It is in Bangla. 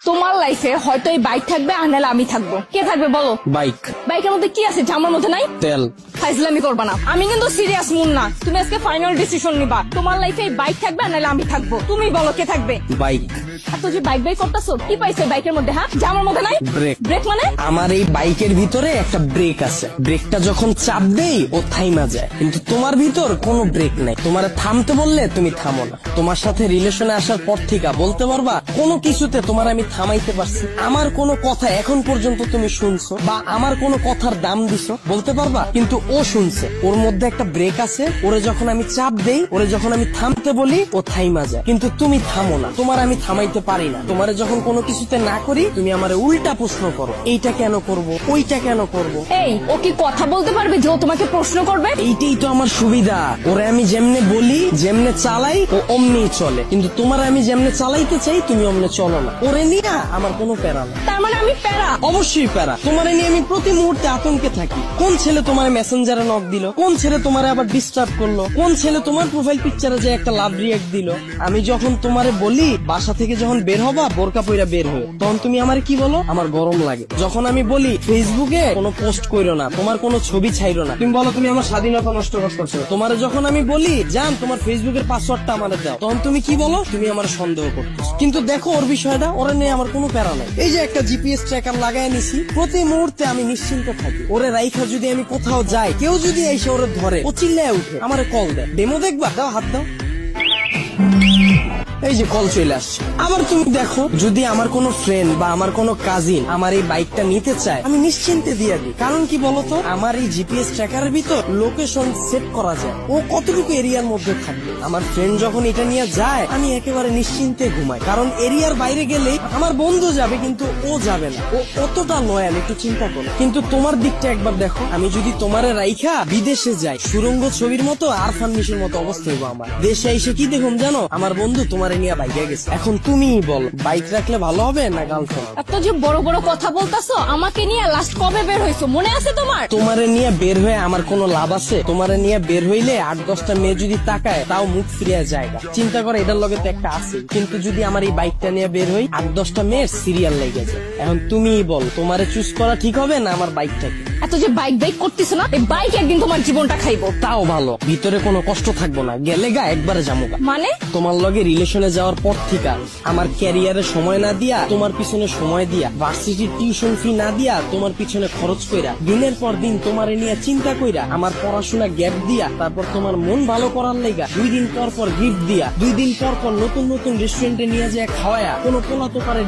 তোমার লাইফে হয়তো এই বাইক থাকবে আর নাহলে আমি থাকবো। কে থাকবে বলো? বাইক। বাইকের মধ্যে কি আছে আমার মধ্যে নাই? তেল। ফাইজলামি করবা না, আমি কিন্তু সিরিয়াস মুন না। তুমি আজকে ফাইনাল ডিসিশন নিবা, তোমার লাইফে এই বাইক থাকবে আর নাহলে আমি থাকবো। তুমি বলো কে থাকবে? বাইক। এত যে বাইক বাইক করতেছো, কি পাইছো বাইকের মধ্যে? হ্যাঁ, আমার মধ্যে নাই। ব্রেক। ব্রেক মানে? আমার এই বাইকের ভিতরে একটা ব্রেক আছে, ব্রেকটা যখন চাপ দেই ও থাইমা যায়, কিন্তু তোমার ভিতর কোনো ব্রেক নাই। তোমার থামতে বললে তুমি থামো না। তোমার সাথে রিলেশনে আসার পর থেকে বলতে পারবা কোনো কিছুতে তোমার আমি থামাইতে পারছি? আমার কোনো কথা এখন পর্যন্ত তুমি শুনছো বা আমার কোনো কথার দাম দিছো বলতে পারবা? কিন্তু ও শুনছে, ওর মধ্যে একটা ব্রেক আছে। ওরে যখন আমি চাপ দেই, ওরে যখন আমি থামতে বলি, ও থাইমা যায়, কিন্তু তুমি থামো না। তোমার আমি থামাইতে পারি না। তোমারে যখন কোনো কিছুতে না করি, তুমি আমারে উল্টা প্রশ্ন করো, এইটা কেন করব, ওইটা কেন করব। এই, ও কি কথা বলতে পারবে যে ও তোমাকে প্রশ্ন করবে? এইটাই তো আমার সুবিধা। ওরে আমি যেমনে বলি, যেমনে চালাই, ও অমনি চলে। কিন্তু তোমার আমি যেমনে চালাইতে চাই, তুমি অমনে চলো না। ওরে নিয়ে আমার কোনো প্যারা না। তার মানে আমি প্যারা? অবশ্যই প্যারা। তোমারে নিয়ে আমি প্রতি মুহূর্তে আতঙ্কে থাকি। কোন ছেলে তোমার মেসেঞ্জারে নক দিল, কোন ছেলে তোমারে আবার ডিস্টার্ব করলো, কোন ছেলে তোমার প্রোফাইল পিকচারে যে একটা লাভ রিয়াক্ট দিল। আমি যখন তোমারে বলি বাসা থেকে যখন বের হবা বোরকা পইরা বের হয়ে, তখন তুমি আমারে কি বলো? আমার গরম লাগে। যখন আমি বলি ফেসবুকে কোনো পোস্ট কইরো না, তোমার কোনো ছবি ছাইরো না, তুমি বলো তুমি আমার স্বাধীনতা নষ্ট করতেছো। তোমারে যখন আমি বলি জান তোমার ফেসবুকের পাসওয়ার্ডটা আমারে দাও, তখন তুমি কি বলো? তুমি আমার সন্দেহ করতেছো। কিন্তু দেখো ওর বিষয়টা, ওরে নিয়ে আমার কোনো প্যারা নাই। এই যে একটা জিপিএস ট্র্যাকার লাগাই নিছি, প্রতি মুহূর্তে আমি নিশ্চিন্ত থাকি। ওরে রাইখা যদি আমি কোথাও যাই, কেউ যদি এসে ওরে ধরে, ও চিল্লায় উঠে আমারে কল দেয়, ডেমো দেখবা, দাও হাত দাও। এই যে কল চলে আসছে। আবার তুমি দেখো, যদি আমার কোনো ফ্রেন্ড বা আমার কোনো কাজিন আমার এই বাইকটা নিতে চায়, আমি নিশ্চিন্তে দিয়ে দিই। কারণ কি বলতো, আমার এই জিপিএস ট্র্যাকারের ভিতর লোকেশন সেট করা যায়, ও কতটুকু এরিয়ার মধ্যে থাকবে। আমার ফ্রেন্ড যখন এটা নিয়ে যায়, আমি একেবারে নিশ্চিন্তে ঘুমাই। কারণ এরিয়ার বাইরে গেলে আমার বন্ধু যাবে, কিন্তু ও যাবে না। ও কতটা লয়াল একটু চিন্তা করো। কিন্তু তোমার দিকটা একবার দেখো, আমি যদি তোমারে রাইখা বিদেশে যাই, সুরঙ্গ ছবির মতো আর ফার্নিশের মতো অবস্থা হইব আমার। দেশে এসে কি দেখুন জানো? আমার বন্ধু তোমারে নিয়ে বাইকে গেছে। এখন তুমি বল, বাইক রাখলে ভালো হবে না গার্লফ্রেন্ড? এত যে বড় বড় কথা বলতাছো, আমাকে নিয়ে লাস্ট কবে বের হইছো মনে আছে তোমার? তোমারে নিয়ে বের হয়ে আমার কোনো লাভ আছে? তোমারে নিয়ে বের হইলে 8-10টা মেয়ে যদি তাকায়, তাও মুখ ফিরিয়ে যায়। চিন্তা করে, এটার লগে তো একটা আছে। কিন্তু যদি আমার এই বাইকটা নিয়ে বের হই, 8-10টা মেয়ের সিরিয়াল লেগে যায়। এখন তুমি বল, তোমারে চুজ করা ঠিক হবে না আমার বাইকটাকে? এত যে বাইক বাইক করতেছো না, এই বাইক একদিন তোমার জীবনটা খাইবো। তাও ভালো, ভিতরে কোনো কষ্ট থাকবো না, গেলে গা একবারে যামুগা। মানে? তোমার লগে রিলেশনে যাওয়ার পর থেকে আমার ক্যারিয়ারে সময় না দিয়া, তোমার পিছনে সময় দিয়া, ভার্সিটির টিউশন ফি না দিয়া, তোমার পিছনে খরচ কইরা, দিনের পর দিন তোমারে নিয়ে চিন্তা কইরা, আমার পড়াশোনা গ্যাপ দিয়া, তারপর তোমার মন ভালো করার লেগা 2 দিন পর পর গিফট দিয়া, 2 দিন পর পর নতুন নতুন রেস্টুরেন্টে নিয়ে যায় খাওয়ায়া, কোনো পোলা তো পারে